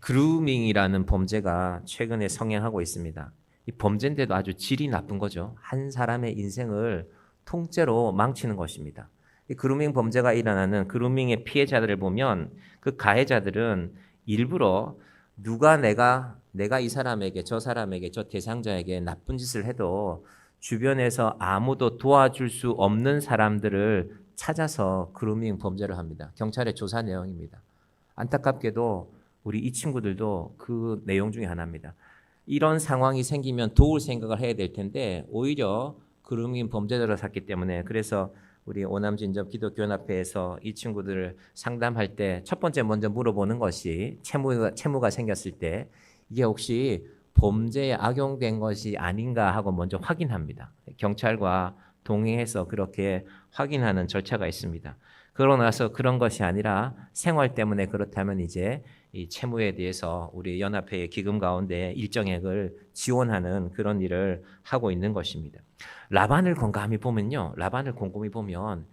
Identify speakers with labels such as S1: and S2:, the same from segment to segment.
S1: 그루밍이라는 범죄가 최근에 성행하고 있습니다. 이 범죄인데도 아주 질이 나쁜 거죠. 한 사람의 인생을 통째로 망치는 것입니다. 이 그루밍 범죄가 일어나는 그루밍의 피해자들을 보면 그 가해자들은 일부러 누가 내가 이 사람에게 저 사람에게 저 대상자에게 나쁜 짓을 해도 주변에서 아무도 도와줄 수 없는 사람들을 찾아서 그루밍 범죄를 합니다. 경찰의 조사 내용입니다. 안타깝게도 우리 이 친구들도 그 내용 중에 하나입니다. 이런 상황이 생기면 도울 생각을 해야 될 텐데 오히려 그루밍 범죄자로 샀기 때문에 그래서 우리 오남진접 기독교연합회에서 이 친구들을 상담할 때 첫 번째 먼저 물어보는 것이 채무가 생겼을 때 이게 혹시 범죄에 악용된 것이 아닌가 하고 먼저 확인합니다. 경찰과 동행해서 그렇게 확인하는 절차가 있습니다. 그러고 나서 그런 것이 아니라 생활 때문에 그렇다면 이제 이 채무에 대해서 우리 연합회의 기금 가운데 일정액을 지원하는 그런 일을 하고 있는 것입니다. 라반을 곰곰이 보면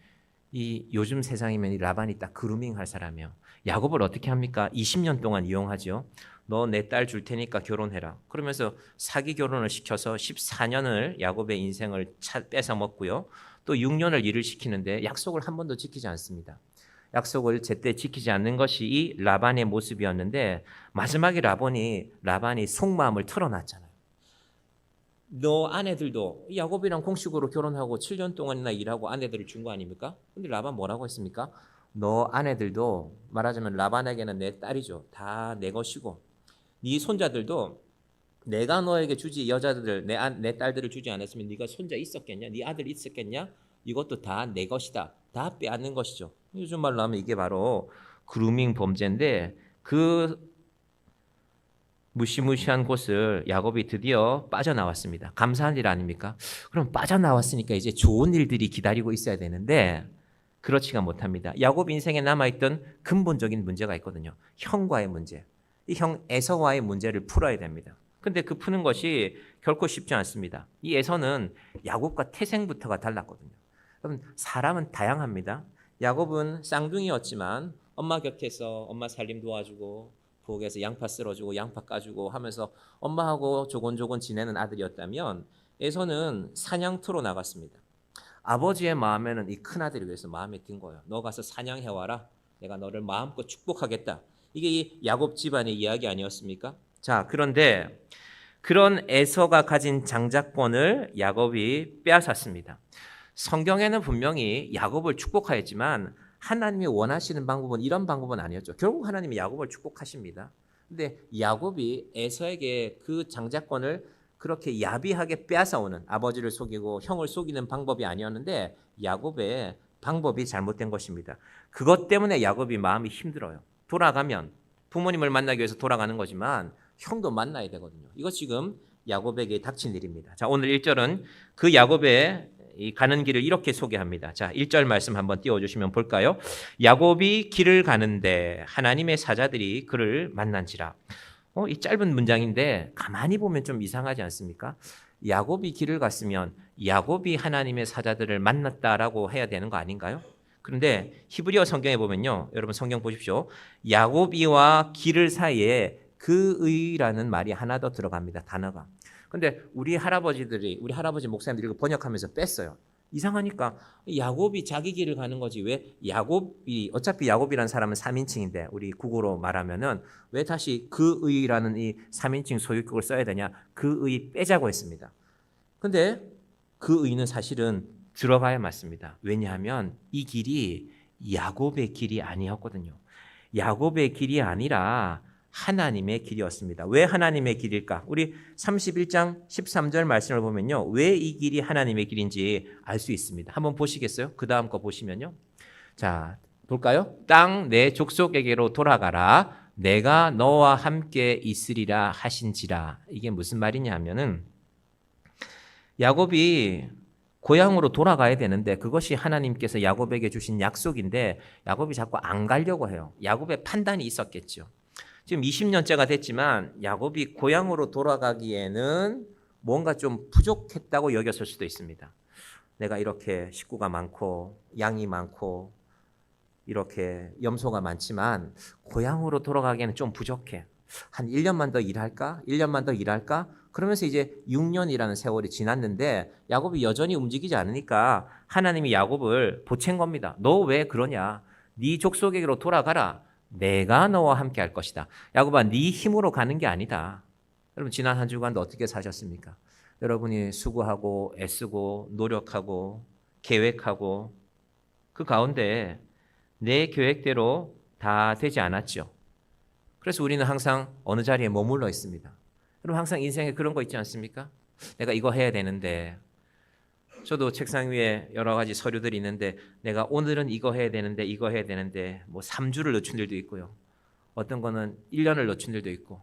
S1: 이 요즘 세상이면 이 라반이 딱 그루밍 할 사람이에요. 야곱을 어떻게 합니까? 20년 동안 이용하죠. 너 내 딸 줄 테니까 결혼해라. 그러면서 사기 결혼을 시켜서 14년을 야곱의 인생을 뺏어 먹고요. 또 6년을 일을 시키는데 약속을 한 번도 지키지 않습니다. 약속을 제때 지키지 않는 것이 이 라반의 모습이었는데 마지막에 라반이 속마음을 털어놨잖아요. 너 아내들도 야곱이랑 공식으로 결혼하고 7년 동안이나 일하고 아내들을 준 거 아닙니까? 근데 라반 뭐라고 했습니까? 너 아내들도 말하자면 라반에게는 내 딸이죠. 다 내 것이고 네 손자들도 내가 너에게 주지 여자들 내 딸들을 주지 않았으면 네가 손자 있었겠냐? 네 아들 있었겠냐? 이것도 다 내 것이다. 다 빼앗는 것이죠. 요즘 말로 하면 이게 바로 그루밍 범죄인데 그 무시무시한 곳을 야곱이 드디어 빠져나왔습니다. 감사한 일 아닙니까? 그럼 빠져나왔으니까 이제 좋은 일들이 기다리고 있어야 되는데 그렇지가 못합니다. 야곱 인생에 남아있던 근본적인 문제가 있거든요. 형과의 문제. 이 형 에서와의 문제를 풀어야 됩니다. 근데 그 푸는 것이 결코 쉽지 않습니다. 이 에서는 야곱과 태생부터가 달랐거든요. 그럼 사람은 다양합니다. 야곱은 쌍둥이였지만 엄마 곁에서 엄마 살림 도와주고 부엌에서 양파 썰어주고 양파 까주고 하면서 엄마하고 조곤조곤 지내는 아들이었다면 에서는 사냥터로 나갔습니다. 아버지의 마음에는 이 큰아들이 그래서 마음에 든 거예요. 너 가서 사냥해와라. 내가 너를 마음껏 축복하겠다. 이게 이 야곱 집안의 이야기 아니었습니까? 자, 그런데 그런 에서가 가진 장자권을 야곱이 빼앗았습니다. 성경에는 분명히 야곱을 축복하였지만 하나님이 원하시는 방법은 이런 방법은 아니었죠. 결국 하나님이 야곱을 축복하십니다. 근데 야곱이 에서에게 그 장자권을 그렇게 야비하게 빼앗아오는 아버지를 속이고 형을 속이는 방법이 아니었는데 야곱의 방법이 잘못된 것입니다. 그것 때문에 야곱이 마음이 힘들어요. 돌아가면 부모님을 만나기 위해서 돌아가는 거지만 형도 만나야 되거든요. 이것 지금 야곱에게 닥친 일입니다. 자, 오늘 1절은 그 야곱의 이 가는 길을 이렇게 소개합니다. 자, 1절 말씀 한번 띄워주시면 볼까요? 야곱이 길을 가는데 하나님의 사자들이 그를 만난지라. 이 짧은 문장인데 가만히 보면 좀 이상하지 않습니까? 야곱이 길을 갔으면 야곱이 하나님의 사자들을 만났다라고 해야 되는 거 아닌가요? 그런데 히브리어 성경에 보면요. 여러분 성경 보십시오. 야곱이와 길을 사이에 그의라는 말이 하나 더 들어갑니다. 단어가. 근데 우리 할아버지 목사님들이 이거 번역하면서 뺐어요. 이상하니까 야곱이 자기 길을 가는 거지 왜 어차피 야곱이라는 사람은 3인칭인데 우리 국어로 말하면은 왜 다시 그의라는 이 3인칭 소유격을 써야 되냐? 그의 빼자고 했습니다. 근데 그의는 사실은 들어가야 맞습니다. 왜냐하면 이 길이 야곱의 길이 아니었거든요. 야곱의 길이 아니라 하나님의 길이었습니다. 왜 하나님의 길일까? 우리 31장 13절 말씀을 보면요. 왜 이 길이 하나님의 길인지 알 수 있습니다. 한번 보시겠어요? 그 다음 거 보시면요. 자, 볼까요? 땅 내 족속에게로 돌아가라. 내가 너와 함께 있으리라 하신지라. 이게 무슨 말이냐 하면은 야곱이 고향으로 돌아가야 되는데 그것이 하나님께서 야곱에게 주신 약속인데 야곱이 자꾸 안 가려고 해요. 야곱의 판단이 있었겠죠. 지금 20년째가 됐지만 야곱이 고향으로 돌아가기에는 뭔가 좀 부족했다고 여겼을 수도 있습니다. 내가 이렇게 식구가 많고 양이 많고 이렇게 염소가 많지만 고향으로 돌아가기에는 좀 부족해. 한 1년만 더 일할까? 1년만 더 일할까? 그러면서 이제 6년이라는 세월이 지났는데 야곱이 여전히 움직이지 않으니까 하나님이 야곱을 보챈 겁니다. 너 왜 그러냐? 네 족속에게로 돌아가라. 내가 너와 함께 할 것이다. 야곱아, 네 힘으로 가는 게 아니다. 여러분 지난 한 주간도 어떻게 사셨습니까? 여러분이 수고하고 애쓰고 노력하고 계획하고 그 가운데 내 계획대로 다 되지 않았죠. 그래서 우리는 항상 어느 자리에 머물러 있습니다. 여러분 항상 인생에 그런 거 있지 않습니까? 내가 이거 해야 되는데, 저도 책상 위에 여러 가지 서류들이 있는데 내가 오늘은 이거 해야 되는데 이거 해야 되는데 뭐 3주를 늦춘 일도 있고요. 어떤 거는 1년을 늦춘 일도 있고.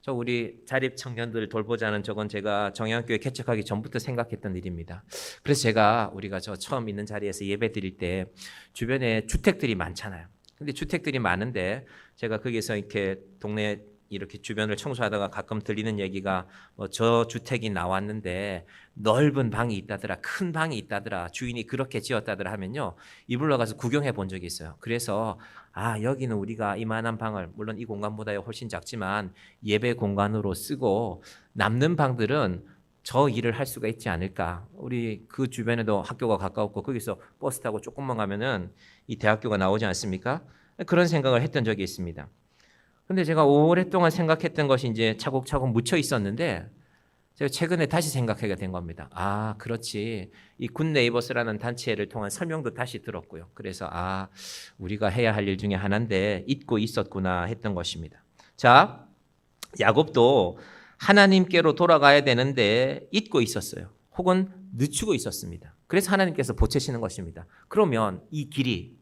S1: 저 우리 자립 청년들 돌보자는 저건 제가 정양교회 개척하기 전부터 생각했던 일입니다. 그래서 제가 우리가 저 처음 있는 자리에서 예배 드릴 때 주변에 주택들이 많잖아요. 근데 주택들이 많은데 제가 거기서 이렇게 동네 이렇게 주변을 청소하다가 가끔 들리는 얘기가 뭐 저 주택이 나왔는데 넓은 방이 있다더라, 큰 방이 있다더라, 주인이 그렇게 지었다더라 하면요, 이불러 가서 구경해 본 적이 있어요. 그래서 여기는 우리가 이만한 방을, 물론 이 공간보다 훨씬 작지만 예배 공간으로 쓰고 남는 방들은 저 일을 할 수가 있지 않을까. 우리 그 주변에도 학교가 가까웠고 거기서 버스 타고 조금만 가면은 이 대학교가 나오지 않습니까? 그런 생각을 했던 적이 있습니다. 근데 제가 오랫동안 생각했던 것이 이제 차곡차곡 묻혀 있었는데 제가 최근에 다시 생각하게 된 겁니다. 그렇지. 이 굿네이버스라는 단체를 통한 설명도 다시 들었고요. 그래서 우리가 해야 할 일 중에 하나인데 잊고 있었구나 했던 것입니다. 자, 야곱도 하나님께로 돌아가야 되는데 잊고 있었어요. 혹은 늦추고 있었습니다. 그래서 하나님께서 보채시는 것입니다. 그러면 이 길이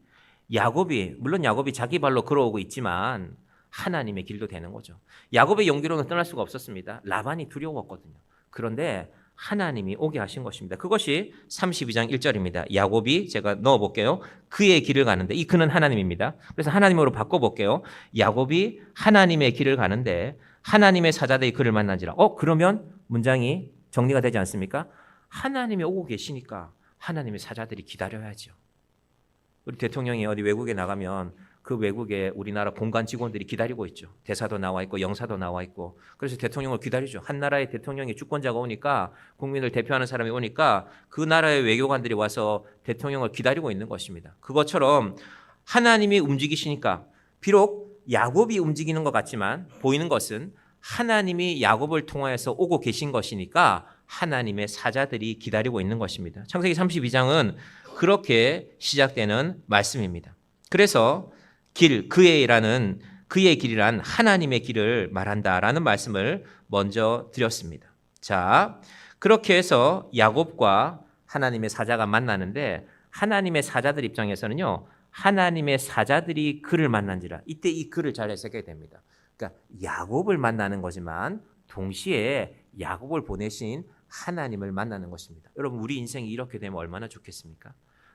S1: 물론 야곱이 자기 발로 걸어오고 있지만 하나님의 길도 되는 거죠. 야곱의 용기로는 떠날 수가 없었습니다. 라반이 두려웠거든요. 그런데 하나님이 오게 하신 것입니다. 그것이 32장 1절입니다. 야곱이, 제가 넣어볼게요. 그의 길을 가는데, 이 그는 하나님입니다. 그래서 하나님으로 바꿔볼게요. 야곱이 하나님의 길을 가는데 하나님의 사자들이 그를 만나지라. 그러면 문장이 정리가 되지 않습니까? 하나님이 오고 계시니까 하나님의 사자들이 기다려야죠. 우리 대통령이 어디 외국에 나가면 그 외국에 우리나라 공관 직원들이 기다리고 있죠. 대사도 나와 있고 영사도 나와 있고. 그래서 대통령을 기다리죠. 한 나라의 대통령이 주권자가 오니까, 국민을 대표하는 사람이 오니까 그 나라의 외교관들이 와서 대통령을 기다리고 있는 것입니다. 그것처럼 하나님이 움직이시니까, 비록 야곱이 움직이는 것 같지만 보이는 것은 하나님이 야곱을 통하여서 오고 계신 것이니까 하나님의 사자들이 기다리고 있는 것입니다. 창세기 32장은 그렇게 시작되는 말씀입니다. 그래서 그의 길이란 하나님의 길을 말한다라는 말씀을 먼저 드렸습니다. 자, 그렇게 해서 야곱과 하나님의 사자가 만나는데, 하나님의 사자들 입장에서는요, 하나님의 사자들이 그를 만난지라. 이때 이 글을 잘 해석해야 됩니다. 그러니까 야곱을 만나는 거지만 동시에 야곱을 보내신 하나님을 만나는 것입니다. 여러분, 우리 인생이 이렇게 되면 얼마나 좋겠습니까?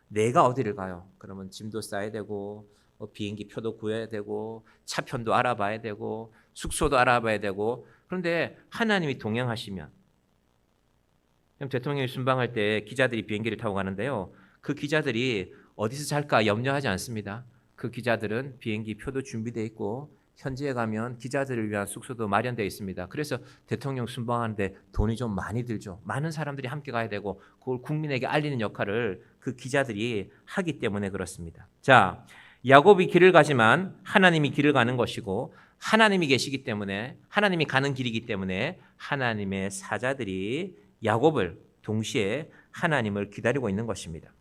S1: 내가 어디를 가요? 그러면 짐도 싸야 되고 비행기 표도 구해야 되고 차편도 알아봐야 되고 숙소도 알아봐야 되고. 그런데 하나님이 동행하시면, 대통령이 순방할 때 기자들이 비행기를 타고 가는데요, 그 기자들이 어디서 잘까 염려하지 않습니다. 그 기자들은 비행기 표도 준비되어 있고 현지에 가면 기자들을 위한 숙소도 마련되어 있습니다. 그래서 대통령 순방하는데 돈이 좀 많이 들죠. 많은 사람들이 함께 가야 되고 그걸 국민에게 알리는 역할을 그 기자들이 하기 때문에 그렇습니다. 자, 야곱이 길을 가지만 하나님이 길을 가는 것이고, 하나님이 계시기 때문에, 하나님이 가는 길이기 때문에 하나님의 사자들이 야곱을 동시에 하나님을 기다리고 있는 것입니다.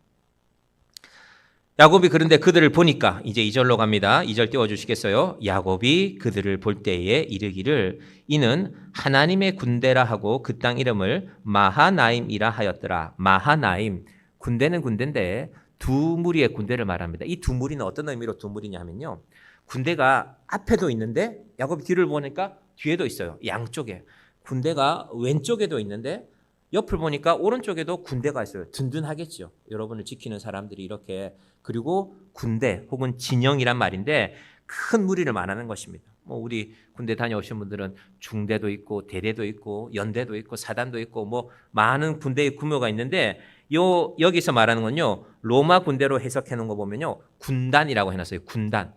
S1: 야곱이 그런데 그들을 보니까, 이제 2절로 갑니다. 2절 띄워주시겠어요? 야곱이 그들을 볼 때에 이르기를 이는 하나님의 군대라 하고 그 땅 이름을 마하나임이라 하였더라. 마하나임, 군대는 군대인데 두 무리의 군대를 말합니다. 이 두 무리는 어떤 의미로 두 무리냐면요, 군대가 앞에도 있는데 야곱이 뒤를 보니까 뒤에도 있어요. 양쪽에 군대가 왼쪽에도 있는데 옆을 보니까 오른쪽에도 군대가 있어요. 든든하겠죠. 여러분을 지키는 사람들이 이렇게. 그리고 군대 혹은 진영이란 말인데 큰 무리를 말하는 것입니다. 우리 군대 다녀오신 분들은 중대도 있고 대대도 있고 연대도 있고 사단도 있고 많은 군대의 규모가 있는데, 여기서 말하는 건요, 로마 군대로 해석해 놓은 거 보면요, 군단이라고 해놨어요. 군단.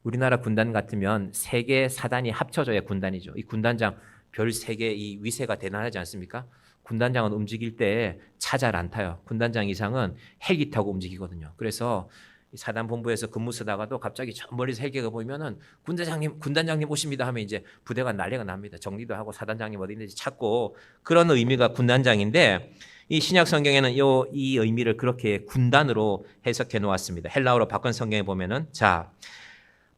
S1: 우리나라 군단 같으면 세 개 사단이 합쳐져야 군단이죠. 이 군단장 별 세 개 이 위세가 대단하지 않습니까? 군단장은 움직일 때 차 잘 안 타요. 군단장 이상은 헬기 타고 움직이거든요. 그래서 사단 본부에서 근무 쓰다가도 갑자기 저 멀리서 헬기가 보이면은 군단장님 오십니다 하면 이제 부대가 난리가 납니다. 정리도 하고 사단장님 어디 있는지 찾고 그런 의미가 군단장인데 이 신약 성경에는 이 의미를 그렇게 군단으로 해석해 놓았습니다. 헬라어로 바꾼 성경에 보면은 자,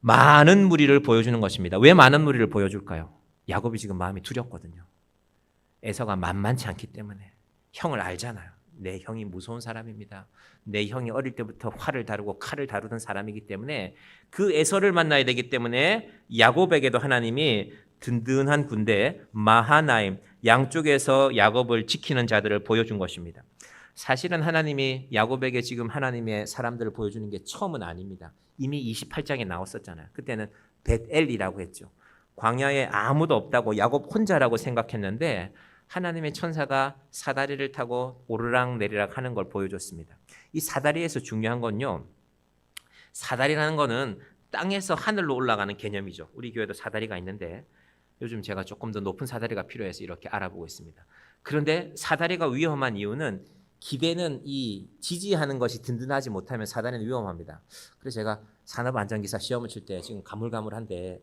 S1: 많은 무리를 보여주는 것입니다. 왜 많은 무리를 보여줄까요? 야곱이 지금 마음이 두렵거든요. 에서가 만만치 않기 때문에 형을 알잖아요. 내 형이 무서운 사람입니다. 내 형이 어릴 때부터 활을 다루고 칼을 다루던 사람이기 때문에 그 에서를 만나야 되기 때문에 야곱에게도 하나님이 든든한 군대 마하나임 양쪽에서 야곱을 지키는 자들을 보여준 것입니다. 사실은 하나님이 야곱에게 지금 하나님의 사람들을 보여주는 게 처음은 아닙니다. 이미 28장에 나왔었잖아요. 그때는 벳엘이라고 했죠. 광야에 아무도 없다고 야곱 혼자라고 생각했는데 하나님의 천사가 사다리를 타고 오르락 내리락 하는 걸 보여줬습니다. 이 사다리에서 중요한 건요. 사다리라는 거는 땅에서 하늘로 올라가는 개념이죠. 우리 교회도 사다리가 있는데 요즘 제가 조금 더 높은 사다리가 필요해서 이렇게 알아보고 있습니다. 그런데 사다리가 위험한 이유는 기대는 이 지지하는 것이 든든하지 못하면 사다리는 위험합니다. 그래서 제가 산업안전기사 시험을 칠 때 지금 가물가물한데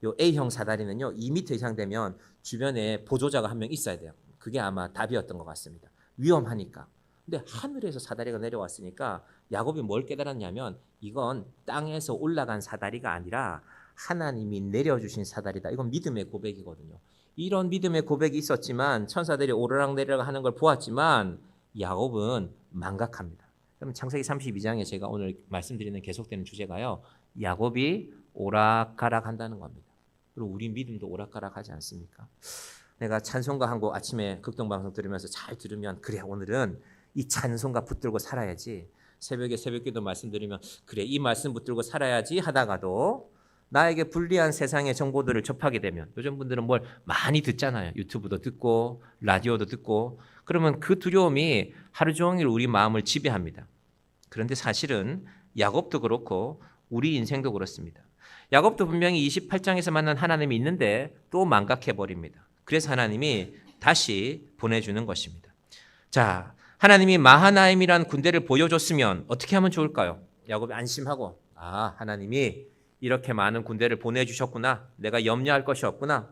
S1: 요 A형 사다리는요 2m 이상 되면 주변에 보조자가 한 명 있어야 돼요. 그게 아마 답이었던 것 같습니다. 위험하니까. 근데 하늘에서 사다리가 내려왔으니까 야곱이 뭘 깨달았냐면 이건 땅에서 올라간 사다리가 아니라 하나님이 내려주신 사다리다. 이건 믿음의 고백이거든요. 이런 믿음의 고백이 있었지만 천사들이 오르락 내리락 하는 걸 보았지만 야곱은 망각합니다. 그럼 창세기 32장에 제가 오늘 말씀드리는 계속되는 주제가요. 야곱이 오락가락 한다는 겁니다. 그리고 우리 믿음도 오락가락하지 않습니까? 내가 찬송가 한 곡 아침에 극동방송 들으면서 잘 들으면 그래 오늘은 이 찬송가 붙들고 살아야지. 새벽에 새벽기도 말씀드리면 그래 이 말씀 붙들고 살아야지 하다가도 나에게 불리한 세상의 정보들을 접하게 되면 요즘 분들은 뭘 많이 듣잖아요. 유튜브도 듣고 라디오도 듣고 그러면 그 두려움이 하루 종일 우리 마음을 지배합니다. 그런데 사실은 야곱도 그렇고 우리 인생도 그렇습니다. 야곱도 분명히 28장에서 만난 하나님이 있는데 또 망각해버립니다. 그래서 하나님이 다시 보내주는 것입니다. 자, 하나님이 마하나임이란 군대를 보여줬으면 어떻게 하면 좋을까요? 야곱이 안심하고 하나님이 이렇게 많은 군대를 보내주셨구나. 내가 염려할 것이 없구나.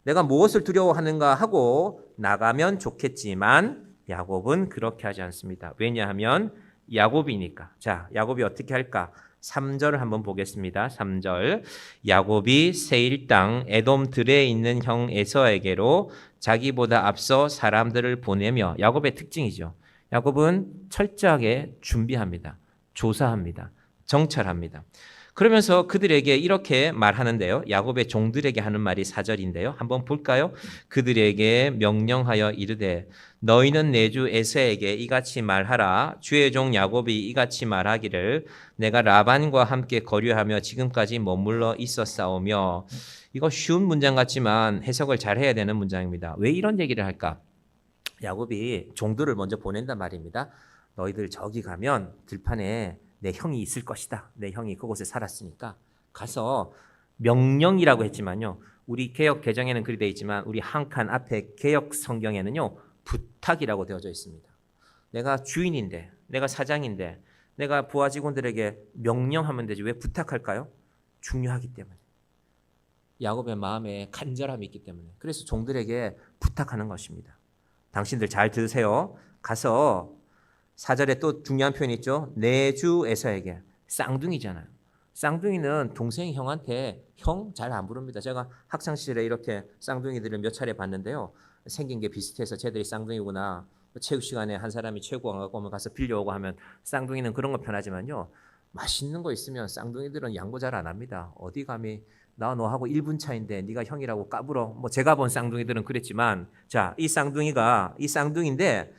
S1: 내가 무엇을 두려워하는가 하고 나가면 좋겠지만 야곱은 그렇게 하지 않습니다. 왜냐하면 야곱이니까. 자, 야곱이 어떻게 할까? 3절을 한번 보겠습니다. 3절 야곱이 세일 땅 에돔 들에 있는 형 에서에게로 자기보다 앞서 사람들을 보내며 야곱의 특징이죠. 야곱은 철저하게 준비합니다. 조사합니다. 정찰합니다. 그러면서 그들에게 이렇게 말하는데요. 야곱의 종들에게 하는 말이 4절인데요. 한번 볼까요? 그들에게 명령하여 이르되 너희는 내 주 에서에게 이같이 말하라. 주의 종 야곱이 이같이 말하기를 내가 라반과 함께 거류하며 지금까지 머물러 있었사오며. 이거 쉬운 문장 같지만 해석을 잘 해야 되는 문장입니다. 왜 이런 얘기를 할까? 야곱이 종들을 먼저 보낸단 말입니다. 너희들 저기 가면 들판에 내 형이 있을 것이다. 내 형이 그곳에 살았으니까 가서 명령이라고 했지만요. 우리 개역 개정에는 그리 되어 있지만 우리 한 칸 앞에 개역 성경에는요. 부탁이라고 되어져 있습니다. 내가 주인인데 내가 사장인데 내가 부하 직원들에게 명령하면 되지 왜 부탁할까요? 중요하기 때문에. 야곱의 마음에 간절함이 있기 때문에. 그래서 종들에게 부탁하는 것입니다. 당신들 잘 들으세요. 가서 4절에 또 중요한 표현이 있죠. 내 주 에서에게. 쌍둥이잖아요. 쌍둥이는 동생이 형한테 형 잘 안 부릅니다. 제가 학창시절에 이렇게 쌍둥이들을 몇 차례 봤는데요. 생긴 게 비슷해서 쟤들이 쌍둥이구나. 체육 시간에 한 사람이 체육관 갖고 오면 가서 빌려오고 하면 쌍둥이는 그런 거 편하지만요. 맛있는 거 있으면 쌍둥이들은 양보 잘 안 합니다. 어디 감히 나 너하고 1분 차인데 네가 형이라고 까불어. 뭐 제가 본 쌍둥이들은 그랬지만 자, 이 쌍둥이인데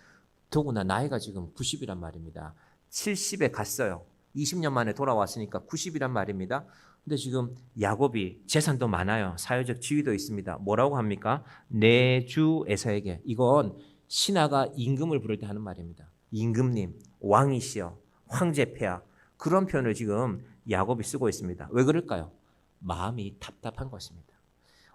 S1: 더구나 나이가 지금 90이란 말입니다. 70에 갔어요. 20년 만에 돌아왔으니까 90이란 말입니다. 근데 지금 야곱이 재산도 많아요. 사회적 지위도 있습니다. 뭐라고 합니까? 내 주 에서에게. 이건 신하가 임금을 부를 때 하는 말입니다. 임금님, 왕이시여, 황제폐하. 그런 표현을 지금 야곱이 쓰고 있습니다. 왜 그럴까요? 마음이 답답한 것입니다.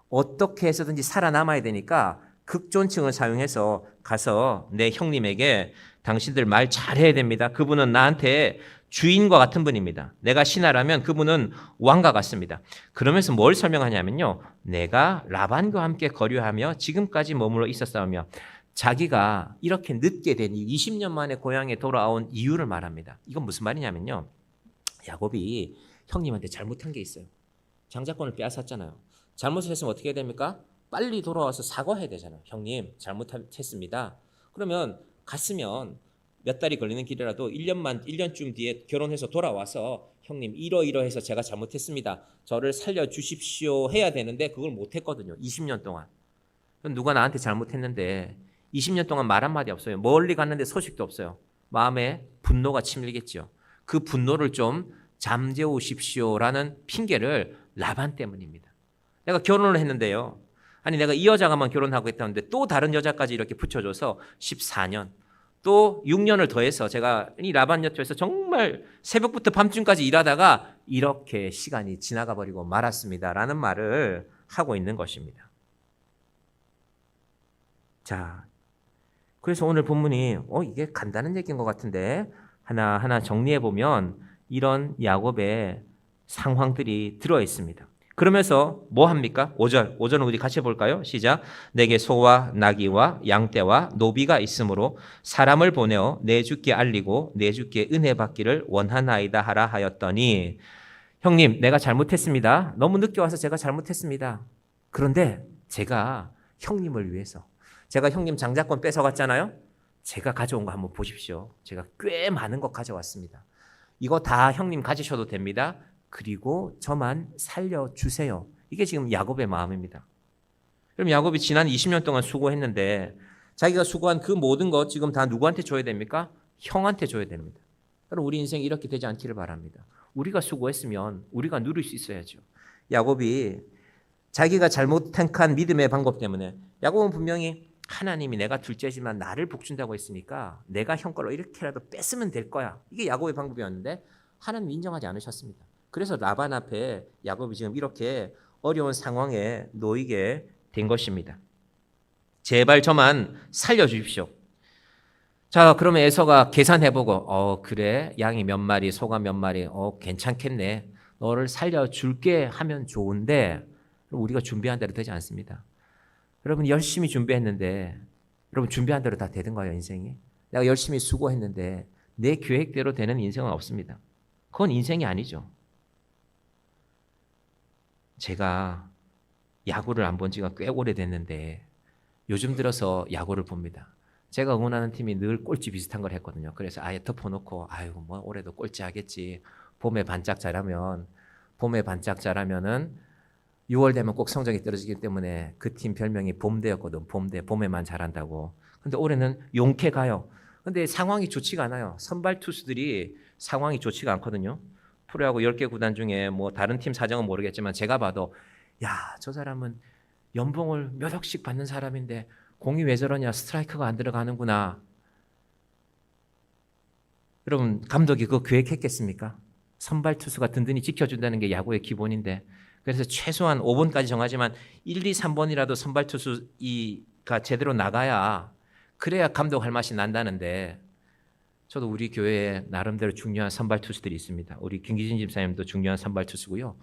S1: 어떻게 해서든지 살아남아야 되니까 극존칭을 사용해서 가서 내 형님에게 당신들 말 잘해야 됩니다. 그분은 나한테 주인과 같은 분입니다. 내가 신하라면 그분은 왕과 같습니다. 그러면서 뭘 설명하냐면요. 내가 라반과 함께 거류하며 지금까지 머물러 있었사오며 자기가 이렇게 늦게 된 20년 만에 고향에 돌아온 이유를 말합니다. 이건 무슨 말이냐면요. 야곱이 형님한테 잘못한 게 있어요. 장자권을 빼앗았잖아요. 잘못을 했으면 어떻게 해야 됩니까? 빨리 돌아와서 사과해야 되잖아요. 형님 잘못했습니다. 그러면 갔으면 몇 달이 걸리는 길이라도 1년쯤 뒤에 결혼해서 돌아와서 형님 이러이러해서 제가 잘못했습니다. 저를 살려주십시오 해야 되는데 그걸 못했거든요. 20년 동안. 누가 나한테 잘못했는데 20년 동안 말 한마디 없어요. 멀리 갔는데 소식도 없어요. 마음에 분노가 치밀겠죠. 그 분노를 좀 잠재우십시오라는 핑계를 라반 때문입니다. 내가 결혼을 했는데요. 아니 내가 이 여자가만 결혼하고 있다는데 또 다른 여자까지 이렇게 붙여줘서 14년 또 6년을 더해서 제가 이 라반 곁에서 정말 새벽부터 밤중까지 일하다가 이렇게 시간이 지나가 버리고 말았습니다라는 말을 하고 있는 것입니다. 자, 그래서 오늘 본문이 이게 간단한 얘기인 것 같은데 하나하나 정리해 보면 이런 야곱의 상황들이 들어 있습니다. 그러면서 뭐 합니까? 5절은 우리 같이 볼까요? 시작. 내게 소와 나귀와 양떼와 노비가 있으므로 사람을 보내어 내 주께 알리고 내 주께 은혜 받기를 원하나이다 하라 하였더니 형님 내가 잘못했습니다. 너무 늦게 와서 제가 잘못했습니다. 그런데 제가 형님을 위해서 제가 형님 장자권 뺏어갔잖아요. 제가 가져온 거 한번 보십시오. 제가 꽤 많은 거 가져왔습니다. 이거 다 형님 가지셔도 됩니다. 그리고 저만 살려주세요. 이게 지금 야곱의 마음입니다. 그럼 야곱이 지난 20년 동안 수고했는데 자기가 수고한 그 모든 것 지금 다 누구한테 줘야 됩니까? 형한테 줘야 됩니다. 그럼 우리 인생이 이렇게 되지 않기를 바랍니다. 우리가 수고했으면 우리가 누릴 수 있어야죠. 야곱이 자기가 잘못 택한 믿음의 방법 때문에 야곱은 분명히 하나님이 내가 둘째지만 나를 복준다고 했으니까 내가 형 걸로 이렇게라도 뺐으면 될 거야. 이게 야곱의 방법이었는데 하나님 인정하지 않으셨습니다. 그래서 라반 앞에 야곱이 지금 이렇게 어려운 상황에 놓이게 된 것입니다. 제발 저만 살려주십시오. 자, 그러면 에서가 계산해보고 그래 양이 몇 마리 소가 몇 마리 괜찮겠네. 너를 살려줄게 하면 좋은데 우리가 준비한 대로 되지 않습니다. 여러분 열심히 준비했는데 여러분 준비한 대로 다 되는 거예요 인생이? 내가 열심히 수고했는데 내 계획대로 되는 인생은 없습니다. 그건 인생이 아니죠. 제가 야구를 안 본 지가 꽤 오래됐는데 요즘 들어서 야구를 봅니다. 제가 응원하는 팀이 늘 꼴찌 비슷한 걸 했거든요. 그래서 아예 덮어놓고 뭐 올해도 꼴찌 하겠지. 봄에 반짝 자라면은 6월 되면 꼭 성적이 떨어지기 때문에 그 팀 별명이 봄대였거든. 봄에만 잘한다고. 근데 올해는 용케 가요. 근데 상황이 좋지가 않아요. 선발 투수들이 상황이 좋지가 않거든요. 프로야구 10개 구단 중에 뭐 다른 팀 사정은 모르겠지만 제가 봐도 저 사람은 연봉을 몇 억씩 받는 사람인데 공이 왜 저러냐, 스트라이크가 안 들어가는구나. 여러분 감독이 그거 계획했겠습니까? 선발 투수가 든든히 지켜준다는 게 야구의 기본인데 그래서 최소한 5번까지 정하지만 1, 2, 3번이라도 선발 투수가 제대로 나가야 그래야 감독할 맛이 난다는데 저도 우리 교회에 나름대로 중요한 선발 투수들이 있습니다. 우리 김기진 집사님도 중요한 선발 투수고요.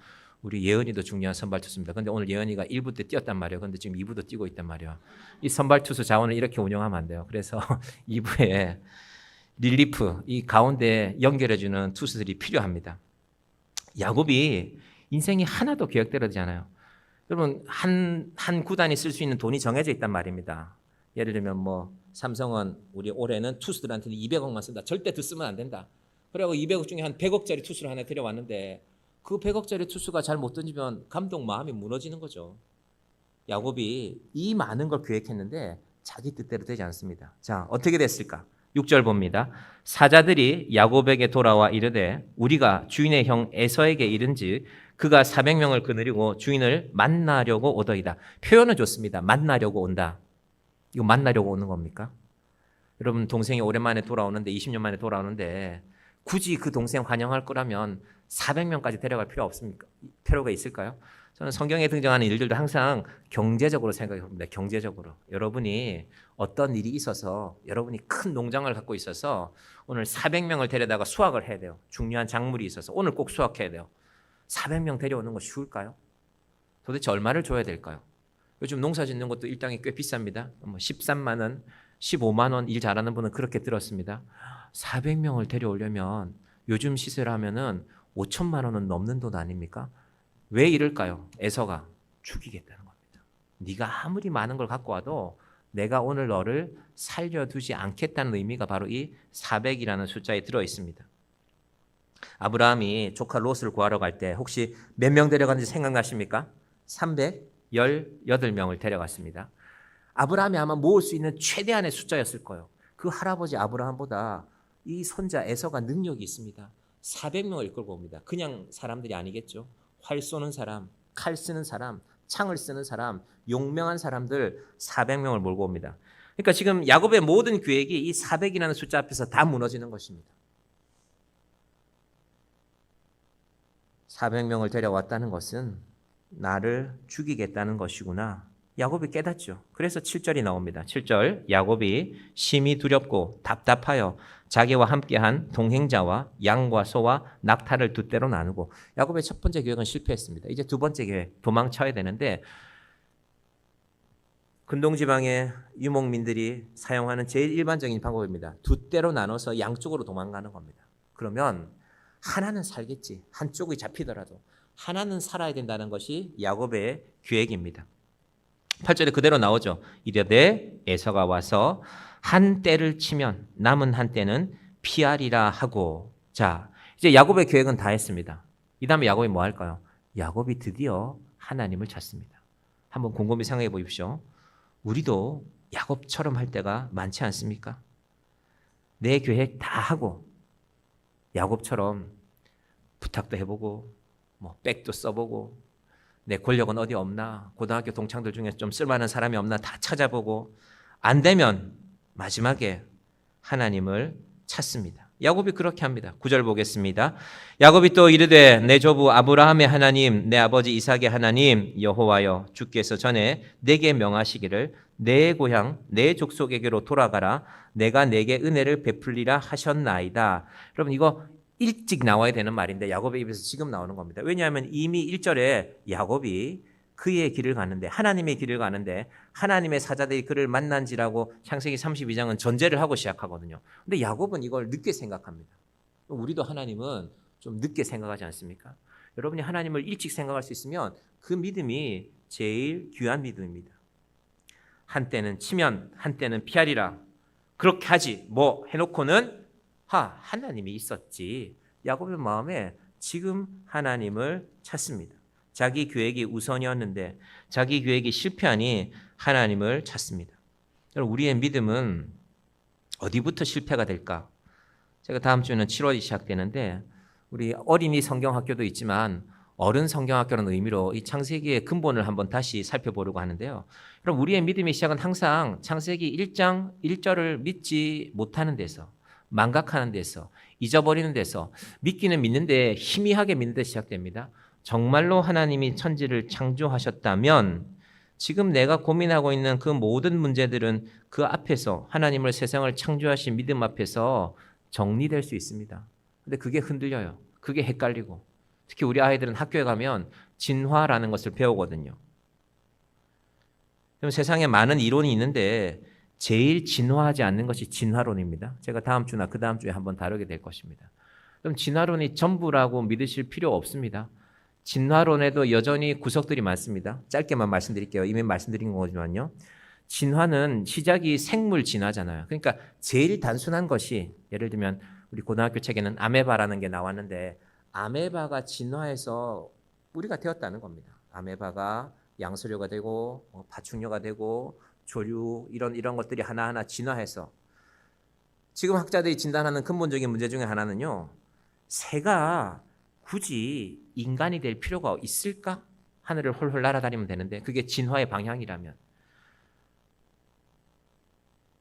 S1: 우리 예은이도 중요한 선발 투수입니다. 그런데 오늘 예은이가 1부 때 뛰었단 말이에요. 그런데 지금 2부도 뛰고 있단 말이에요. 이 선발 투수 자원을 이렇게 운영하면 안 돼요. 그래서 2부에 릴리프, 이 가운데 연결해주는 투수들이 필요합니다. 야곱이 인생이 하나도 계획대로 되지 않아요. 여러분 한 구단이 쓸 수 있는 돈이 정해져 있단 말입니다. 예를 들면 뭐 삼성은 우리 올해는 투수들한테는 200억만 쓴다. 절대 더 쓰면 안 된다. 그리고 200억 중에 한 100억짜리 투수를 하나 데려왔는데 그 100억짜리 투수가 잘 못 던지면 감독 마음이 무너지는 거죠. 야곱이 이 많은 걸 계획했는데 자기 뜻대로 되지 않습니다. 자, 어떻게 됐을까? 6절 봅니다. 사자들이 야곱에게 돌아와 이르되 우리가 주인의 형 에서에게 이른즉 그가 400명을 거느리고 주인을 만나려고 오더이다. 표현은 좋습니다. 만나려고 온다. 이거 만나려고 오는 겁니까? 여러분 동생이 오랜만에 돌아오는데 20년 만에 돌아오는데 굳이 그 동생 환영할 거라면 400명까지 데려갈 필요가 있을까요? 저는 성경에 등장하는 일들도 항상 경제적으로 생각해 봅니다. 경제적으로. 여러분이 어떤 일이 있어서 여러분이 큰 농장을 갖고 있어서 오늘 400명을 데려다가 수확을 해야 돼요. 중요한 작물이 있어서 오늘 꼭 수확해야 돼요. 400명 데려오는 거 쉬울까요? 도대체 얼마를 줘야 될까요? 요즘 농사 짓는 것도 일당이 꽤 비쌉니다. 13만 원, 15만 원 일 잘하는 분은 그렇게 들었습니다. 400명을 데려오려면 요즘 시세로 하면은 5천만 원은 넘는 돈 아닙니까? 왜 이럴까요? 에서가 죽이겠다는 겁니다. 네가 아무리 많은 걸 갖고 와도 내가 오늘 너를 살려두지 않겠다는 의미가 바로 이 400이라는 숫자에 들어 있습니다. 아브라함이 조카 롯을 구하러 갈 때 혹시 몇 명 데려갔는지 생각나십니까? 318명을 데려갔습니다. 아브라함이 아마 모을 수 있는 최대한의 숫자였을 거예요. 그 할아버지 아브라함보다 이 손자 에서가 능력이 있습니다. 400명을 이끌고 옵니다. 그냥 사람들이 아니겠죠. 활 쏘는 사람, 칼 쓰는 사람, 창을 쓰는 사람, 용맹한 사람들 400명을 몰고 옵니다. 그러니까 지금 야곱의 모든 계획이 이 400이라는 숫자 앞에서 다 무너지는 것입니다. 400명을 데려왔다는 것은 나를 죽이겠다는 것이구나. 야곱이 깨닫죠. 그래서 7절이 나옵니다. 7절 야곱이 심히 두렵고 답답하여 자기와 함께한 동행자와 양과 소와 낙타를 두 떼로 나누고 야곱의 첫 번째 계획은 실패했습니다. 이제 두 번째 계획 도망쳐야 되는데 근동지방의 유목민들이 사용하는 제일 일반적인 방법입니다. 두 떼로 나눠서 양쪽으로 도망가는 겁니다. 그러면 하나는 살겠지. 한쪽이 잡히더라도 하나는 살아야 된다는 것이 야곱의 계획입니다. 8절에 그대로 나오죠. 이르되 에서가 와서 한 떼를 치면 남은 한 떼는 피하리라 하고. 자, 이제 야곱의 계획은 다 했습니다. 이 다음에 야곱이 뭐 할까요? 야곱이 드디어 하나님을 찾습니다. 한번 곰곰이 생각해 보십시오. 우리도 야곱처럼 할 때가 많지 않습니까? 내 계획 다 하고 야곱처럼 부탁도 해보고 백도 써보고 내 권력은 어디 없나, 고등학교 동창들 중에 좀 쓸만한 사람이 없나 다 찾아보고 안 되면 마지막에 하나님을 찾습니다. 야곱이 그렇게 합니다. 9절 보겠습니다. 야곱이 또 이르되 내 조부 아브라함의 하나님, 내 아버지 이삭의 하나님 여호와여, 주께서 전에 내게 명하시기를 내 고향 내 족속에게로 돌아가라, 내가 내게 은혜를 베풀리라 하셨나이다. 여러분 이거 일찍 나와야 되는 말인데 야곱의 입에서 지금 나오는 겁니다. 왜냐하면 이미 1절에 야곱이 그의 길을 가는데, 하나님의 길을 가는데 하나님의 사자들이 그를 만난지라고 창세기 32장은 전제를 하고 시작하거든요. 근데 야곱은 이걸 늦게 생각합니다. 우리도 하나님은 좀 늦게 생각하지 않습니까? 여러분이 하나님을 일찍 생각할 수 있으면 그 믿음이 제일 귀한 믿음입니다. 한때는 치면 한때는 피하리라. 그렇게 하지 뭐 해놓고는 하나님이 있었지. 야곱의 마음에 지금 하나님을 찾습니다. 자기 계획이 우선이었는데 자기 계획이 실패하니 하나님을 찾습니다. 우리의 믿음은 어디부터 실패가 될까? 제가 다음 주에는 7월이 시작되는데 우리 어린이 성경학교도 있지만 어른 성경학교라는 의미로 이 창세기의 근본을 한번 다시 살펴보려고 하는데요. 그럼 우리의 믿음의 시작은 항상 창세기 1장 1절을 믿지 못하는 데서, 망각하는 데서, 잊어버리는 데서, 믿기는 믿는데 희미하게 믿는 데 시작됩니다. 정말로 하나님이 천지를 창조하셨다면 지금 내가 고민하고 있는 그 모든 문제들은 그 앞에서, 하나님을 세상을 창조하신 믿음 앞에서 정리될 수 있습니다. 근데 그게 흔들려요. 그게 헷갈리고, 특히 우리 아이들은 학교에 가면 진화라는 것을 배우거든요. 그럼 세상에 많은 이론이 있는데 제일 진화하지 않는 것이 진화론입니다. 제가 다음 주나 그 다음 주에 한번 다루게 될 것입니다. 그럼 진화론이 전부라고 믿으실 필요 없습니다. 진화론에도 여전히 구석들이 많습니다. 짧게만 말씀드릴게요. 이미 말씀드린 거지만요. 진화는 시작이 생물 진화잖아요. 그러니까 제일 단순한 것이, 예를 들면 우리 고등학교 책에는 아메바라는 게 나왔는데 아메바가 진화해서 우리가 되었다는 겁니다. 아메바가 양서류가 되고 파충류가 되고 조류 이런 것들이 하나하나 진화해서, 지금 학자들이 진단하는 근본적인 문제 중에 하나는요, 새가 굳이 인간이 될 필요가 있을까? 하늘을 홀홀 날아다니면 되는데 그게 진화의 방향이라면,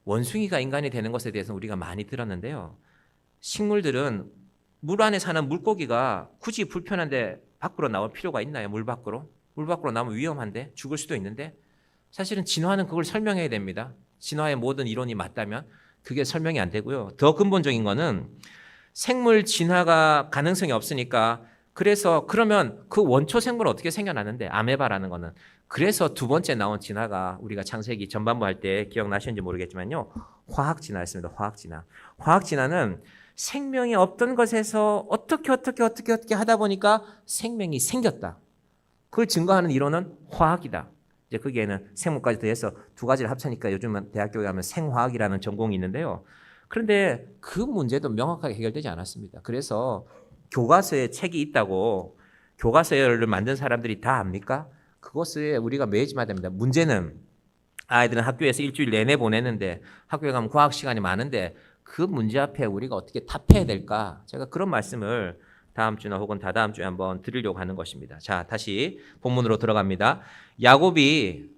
S1: 원숭이가 인간이 되는 것에 대해서는 우리가 많이 들었는데요. 식물들은 물 안에 사는 물고기가 굳이 불편한데 밖으로 나올 필요가 있나요? 물 밖으로? 물 밖으로 나오면 위험한데 죽을 수도 있는데 사실은 진화는 그걸 설명해야 됩니다. 진화의 모든 이론이 맞다면 그게 설명이 안 되고요. 더 근본적인 거는 생물 진화가 가능성이 없으니까 그래서 그러면 그 원초 생물은 어떻게 생겨나는데 아메바라는 거는 그래서 두 번째 나온 진화가 우리가 창세기 전반부 할 때 기억나시는지 모르겠지만요. 화학 진화였습니다. 화학 진화. 화학 진화는 생명이 없던 것에서 어떻게 하다 보니까 생명이 생겼다. 그걸 증거하는 이론은 화학이다. 이제 거기에는 생물까지 더해서 두 가지를 합치니까 요즘은 대학교에 가면 생화학이라는 전공이 있는데요. 그런데 그 문제도 명확하게 해결되지 않았습니다. 그래서 교과서에 책이 있다고 교과서를 만든 사람들이 다 압니까? 그것을 우리가 매지만 됩니다. 문제는 아이들은 학교에서 일주일 내내 보내는데 학교에 가면 과학 시간이 많은데 그 문제 앞에 우리가 어떻게 답해야 될까? 제가 그런 말씀을 다음 주나 혹은 다다음 주에 한번 드리려고 하는 것입니다. 자, 다시 본문으로 들어갑니다. 야곱이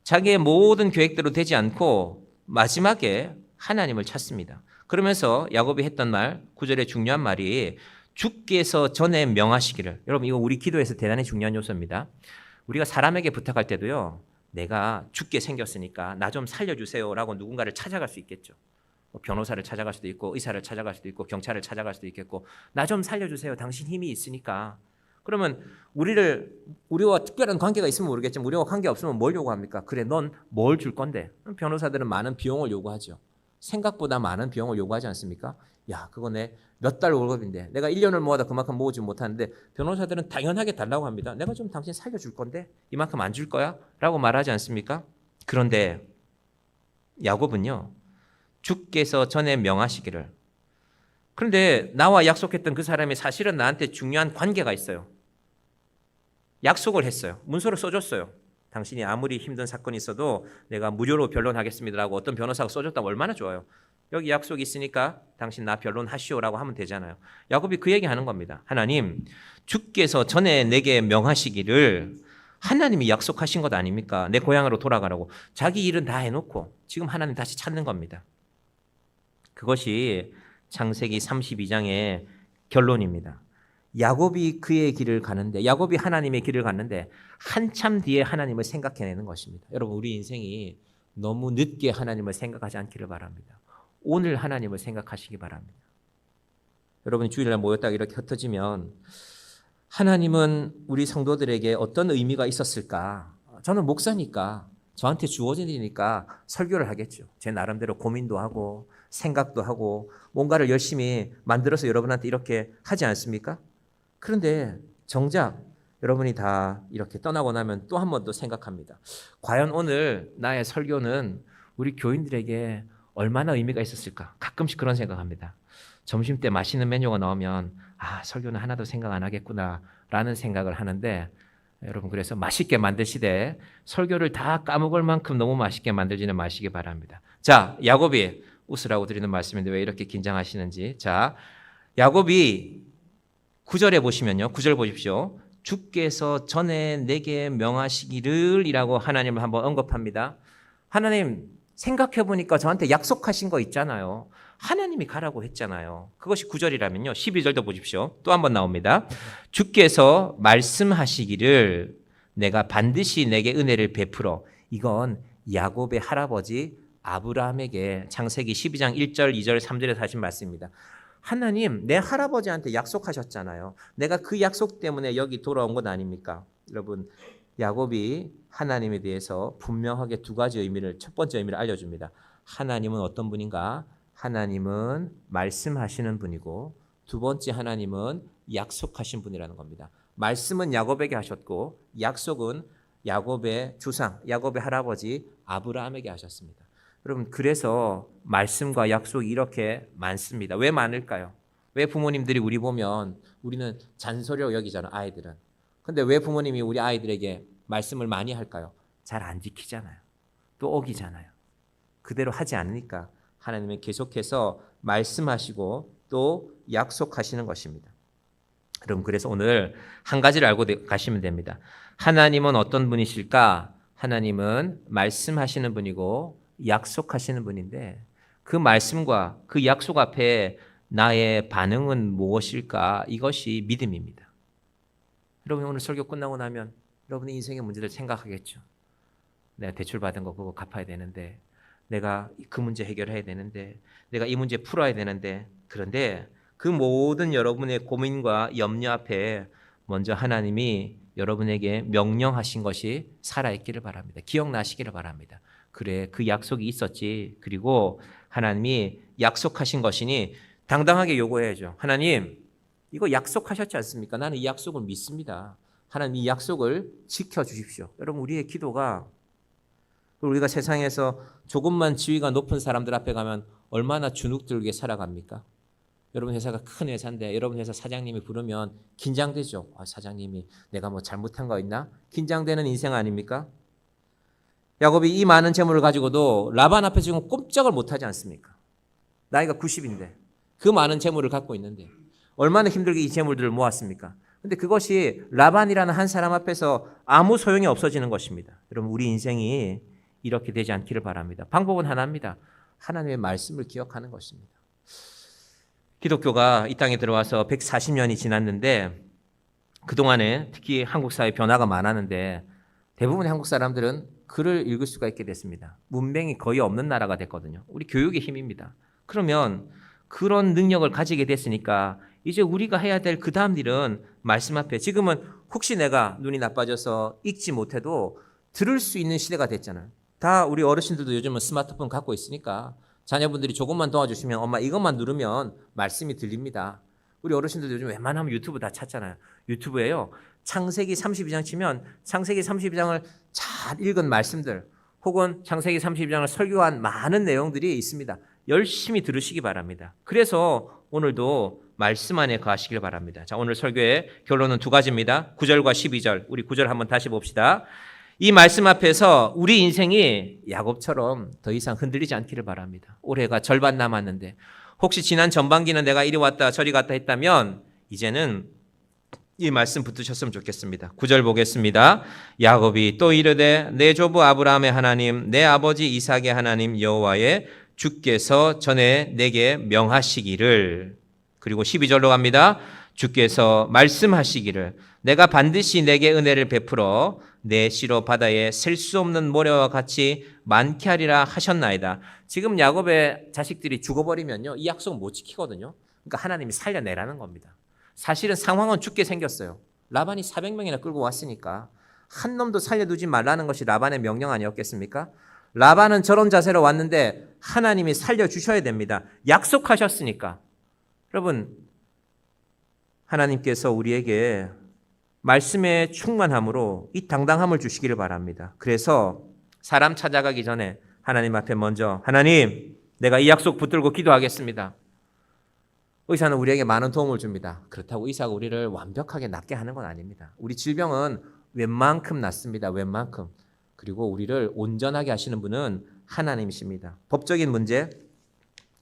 S1: 자기의 모든 계획대로 되지 않고 마지막에 하나님을 찾습니다. 그러면서 야곱이 했던 말, 9절의 중요한 말이 주께서 전에 명하시기를. 여러분 이거 우리 기도에서 대단히 중요한 요소입니다. 우리가 사람에게 부탁할 때도요. 내가 죽게 생겼으니까 나 좀 살려주세요라고 누군가를 찾아갈 수 있겠죠. 변호사를 찾아갈 수도 있고 의사를 찾아갈 수도 있고 경찰을 찾아갈 수도 있겠고 나 좀 살려주세요. 당신 힘이 있으니까. 그러면 우리와 특별한 관계가 있으면 모르겠지만 우리와 관계 없으면 뭘 요구합니까? 그래 넌 뭘 줄 건데? 변호사들은 많은 비용을 요구하죠. 생각보다 많은 비용을 요구하지 않습니까? 야 그거 내 몇 달 월급인데 내가 1년을 모아도 그만큼 모으지 못하는데 변호사들은 당연하게 달라고 합니다. 내가 좀 당신 살려줄 건데 이만큼 안 줄 거야? 라고 말하지 않습니까? 그런데 야곱은요. 주께서 전에 명하시기를. 그런데 나와 약속했던 그 사람이 사실은 나한테 중요한 관계가 있어요. 약속을 했어요. 문서를 써줬어요. 당신이 아무리 힘든 사건이 있어도 내가 무료로 변론하겠습니다라고 어떤 변호사가 써줬다면 얼마나 좋아요. 여기 약속이 있으니까 당신 나 변론하시오라고 하면 되잖아요. 야곱이 그 얘기하는 겁니다. 하나님, 주께서 전에 내게 명하시기를 하나님이 약속하신 것 아닙니까? 내 고향으로 돌아가라고. 자기 일은 다 해놓고 지금 하나님 다시 찾는 겁니다. 그것이 창세기 32장의 결론입니다. 야곱이 그의 길을 가는데 야곱이 하나님의 길을 갔는데 한참 뒤에 하나님을 생각해내는 것입니다. 여러분 우리 인생이 너무 늦게 하나님을 생각하지 않기를 바랍니다. 오늘 하나님을 생각하시기 바랍니다. 여러분이 주일날 모였다가 이렇게 흩어지면 하나님은 우리 성도들에게 어떤 의미가 있었을까? 저는 목사니까 저한테 주어진 일이니까 설교를 하겠죠. 제 나름대로 고민도 하고 생각도 하고 뭔가를 열심히 만들어서 여러분한테 이렇게 하지 않습니까? 그런데 정작 여러분이 다 이렇게 떠나고 나면 또 한 번 더 생각합니다. 과연 오늘 나의 설교는 우리 교인들에게 얼마나 의미가 있었을까? 가끔씩 그런 생각합니다. 점심 때 맛있는 메뉴가 나오면 설교는 하나도 생각 안 하겠구나 라는 생각을 하는데 여러분 그래서 맛있게 만드시되 설교를 다 까먹을 만큼 너무 맛있게 만들지는 마시기 바랍니다. 자, 야곱이 웃으라고 드리는 말씀인데 왜 이렇게 긴장하시는지. 자, 야곱이 9절에 보시면요. 9절 보십시오. 주께서 전에 내게 명하시기를 이라고 하나님을 한번 언급합니다. 하나님 생각해보니까 저한테 약속하신 거 있잖아요. 하나님이 가라고 했잖아요. 그것이 9절이라면요. 12절도 보십시오. 또 한 번 나옵니다. 주께서 말씀하시기를 내가 반드시 내게 은혜를 베풀어. 이건 야곱의 할아버지 아브라함에게 창세기 12장 1절, 2절, 3절에서 하신 말씀입니다. 하나님 내 할아버지한테 약속하셨잖아요. 내가 그 약속 때문에 여기 돌아온 것 아닙니까? 여러분 야곱이 하나님에 대해서 분명하게 두 가지 의미를 첫 번째 의미를 알려줍니다. 하나님은 어떤 분인가? 하나님은 말씀하시는 분이고 두 번째 하나님은 약속하신 분이라는 겁니다. 말씀은 야곱에게 하셨고 약속은 야곱의 주상, 야곱의 할아버지 아브라함에게 하셨습니다. 여러분 그래서 말씀과 약속이 이렇게 많습니다. 왜 많을까요? 왜 부모님들이 우리 보면 우리는 잔소리로 여기잖아요. 아이들은. 근데 왜 부모님이 우리 아이들에게 말씀을 많이 할까요? 잘 안 지키잖아요. 또 어기잖아요. 그대로 하지 않으니까 하나님은 계속해서 말씀하시고 또 약속하시는 것입니다. 여러분 그래서 오늘 한 가지를 알고 가시면 됩니다. 하나님은 어떤 분이실까? 하나님은 말씀하시는 분이고 약속하시는 분인데 그 말씀과 그 약속 앞에 나의 반응은 무엇일까? 이것이 믿음입니다. 여러분 오늘 설교 끝나고 나면 여러분의 인생의 문제들 생각하겠죠. 내가 대출 받은 거 그거 갚아야 되는데, 내가 그 문제 해결해야 되는데, 내가 이 문제 풀어야 되는데. 그런데 그 모든 여러분의 고민과 염려 앞에 먼저 하나님이 여러분에게 명령하신 것이 살아있기를 바랍니다. 기억나시기를 바랍니다. 그래, 그 약속이 있었지. 그리고 하나님이 약속하신 것이니 당당하게 요구해야죠. 하나님, 이거 약속하셨지 않습니까? 나는 이 약속을 믿습니다. 하나님 이 약속을 지켜주십시오. 여러분 우리의 기도가, 우리가 세상에서 조금만 지위가 높은 사람들 앞에 가면 얼마나 주눅들게 살아갑니까? 여러분 회사가 큰 회사인데 여러분 회사 사장님이 부르면 긴장되죠. 사장님이 내가 뭐 잘못한 거 있나? 긴장되는 인생 아닙니까? 야곱이 이 많은 재물을 가지고도 라반 앞에 지금 꼼짝을 못하지 않습니까? 나이가 90인데 그 많은 재물을 갖고 있는데 얼마나 힘들게 이 재물들을 모았습니까? 근데 그것이 라반이라는 한 사람 앞에서 아무 소용이 없어지는 것입니다. 여러분 우리 인생이 이렇게 되지 않기를 바랍니다. 방법은 하나입니다. 하나님의 말씀을 기억하는 것입니다. 기독교가 이 땅에 들어와서 140년이 지났는데 그동안에 특히 한국 사회 변화가 많았는데 대부분의 한국 사람들은 글을 읽을 수가 있게 됐습니다. 문맹이 거의 없는 나라가 됐거든요. 우리 교육의 힘입니다. 그러면 그런 능력을 가지게 됐으니까 이제 우리가 해야 될 그 다음 일은 말씀 앞에, 지금은 혹시 내가 눈이 나빠져서 읽지 못해도 들을 수 있는 시대가 됐잖아요. 다 우리 어르신들도 요즘은 스마트폰 갖고 있으니까 자녀분들이 조금만 도와주시면 엄마 이것만 누르면 말씀이 들립니다. 우리 어르신들도 요즘 웬만하면 유튜브 다 찾잖아요. 유튜브에요. 창세기 32장 치면 창세기 32장을 잘 읽은 말씀들 혹은 창세기 32장을 설교한 많은 내용들이 있습니다. 열심히 들으시기 바랍니다. 그래서 오늘도 말씀 안에 거하시길 바랍니다. 자, 오늘 설교의 결론은 두 가지입니다. 9절과 12절. 우리 9절 한번 다시 봅시다. 이 말씀 앞에서 우리 인생이 야곱처럼 더 이상 흔들리지 않기를 바랍니다. 올해가 절반 남았는데 혹시 지난 전반기는 내가 이리 왔다 저리 갔다 했다면 이제는 이 말씀 붙으셨으면 좋겠습니다. 9절 보겠습니다. 야곱이 또 이르되 내 조부 아브라함의 하나님 내 아버지 이삭의 하나님 여호와의 주께서 전에 내게 명하시기를, 그리고 12절로 갑니다. 주께서 말씀하시기를 내가 반드시 내게 은혜를 베풀어 내 씨로 바다에 셀 수 없는 모래와 같이 많게 하리라 하셨나이다. 지금 야곱의 자식들이 죽어버리면요 이 약속 못 지키거든요. 그러니까 하나님이 살려내라는 겁니다. 사실은 상황은 죽게 생겼어요. 라반이 400명이나 끌고 왔으니까 한 놈도 살려두지 말라는 것이 라반의 명령 아니었겠습니까? 라반은 저런 자세로 왔는데 하나님이 살려주셔야 됩니다. 약속하셨으니까. 여러분 하나님께서 우리에게 말씀의 충만함으로 이 당당함을 주시기를 바랍니다. 그래서 사람 찾아가기 전에 하나님 앞에 먼저 하나님 내가 이 약속 붙들고 기도하겠습니다. 의사는 우리에게 많은 도움을 줍니다. 그렇다고 의사가 우리를 완벽하게 낫게 하는 건 아닙니다. 우리 질병은 웬만큼 낫습니다. 웬만큼. 그리고 우리를 온전하게 하시는 분은 하나님이십니다. 법적인 문제,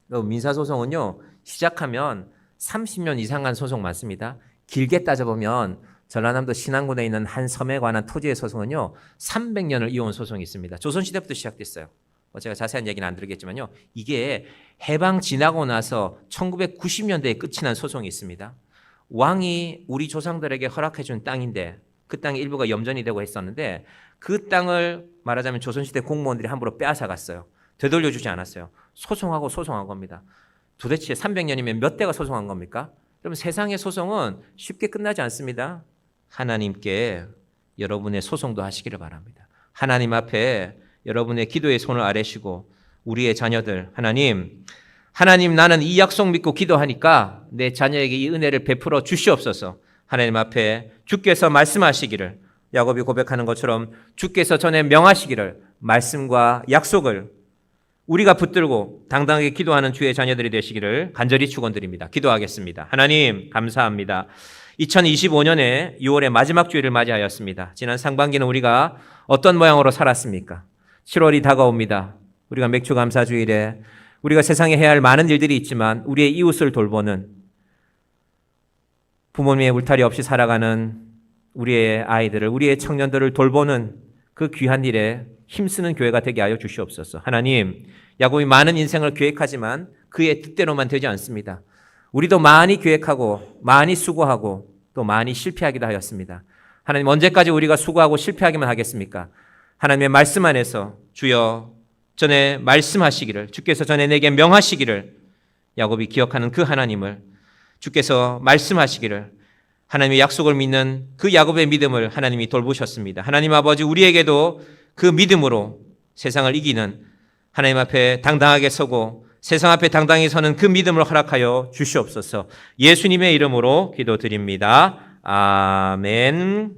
S1: 민사소송은요 시작하면 30년 이상 간 소송 많습니다. 길게 따져보면 전라남도 신안군에 있는 한 섬에 관한 토지의 소송은요 300년을 이어온 소송이 있습니다. 조선시대부터 시작됐어요. 제가 자세한 얘기는 안 드리겠지만요 이게 해방 지나고 나서 1990년대에 끝이 난 소송이 있습니다. 왕이 우리 조상들에게 허락해 준 땅인데 그 땅의 일부가 염전이 되고 했었는데 그 땅을 말하자면 조선시대 공무원들이 함부로 빼앗아 갔어요. 되돌려주지 않았어요. 소송하고 소송한 겁니다. 도대체 300년이면 몇 대가 소송한 겁니까? 여러분 세상의 소송은 쉽게 끝나지 않습니다. 하나님께 여러분의 소송도 하시기를 바랍니다. 하나님 앞에 여러분의 기도의 손을 아래시고 우리의 자녀들 하나님 나는 이 약속 믿고 기도하니까 내 자녀에게 이 은혜를 베풀어 주시옵소서. 하나님 앞에 주께서 말씀하시기를 야곱이 고백하는 것처럼 주께서 전에 명하시기를 말씀과 약속을 우리가 붙들고 당당하게 기도하는 주의 자녀들이 되시기를 간절히 축원드립니다. 기도하겠습니다. 하나님 감사합니다. 2025년에 6월의 마지막 주일을 맞이하였습니다. 지난 상반기는 우리가 어떤 모양으로 살았습니까? 7월이 다가옵니다. 우리가 맥주감사주일에 우리가 세상에 해야 할 많은 일들이 있지만 우리의 이웃을 돌보는, 부모님의 울타리 없이 살아가는 우리의 아이들을, 우리의 청년들을 돌보는 그 귀한 일에 힘쓰는 교회가 되게 하여 주시옵소서. 하나님, 야곱이 많은 인생을 계획하지만 그의 뜻대로만 되지 않습니다. 우리도 많이 계획하고 많이 수고하고 또 많이 실패하기도 하였습니다. 하나님, 언제까지 우리가 수고하고 실패하기만 하겠습니까? 하나님의 말씀 안에서 주여 전에 말씀하시기를, 주께서 전에 내게 명하시기를, 야곱이 기억하는 그 하나님을, 주께서 말씀하시기를, 하나님의 약속을 믿는 그 야곱의 믿음을 하나님이 돌보셨습니다. 하나님 아버지, 우리에게도 그 믿음으로 세상을 이기는, 하나님 앞에 당당하게 서고 세상 앞에 당당히 서는 그 믿음을 허락하여 주시옵소서. 예수님의 이름으로 기도드립니다. 아멘.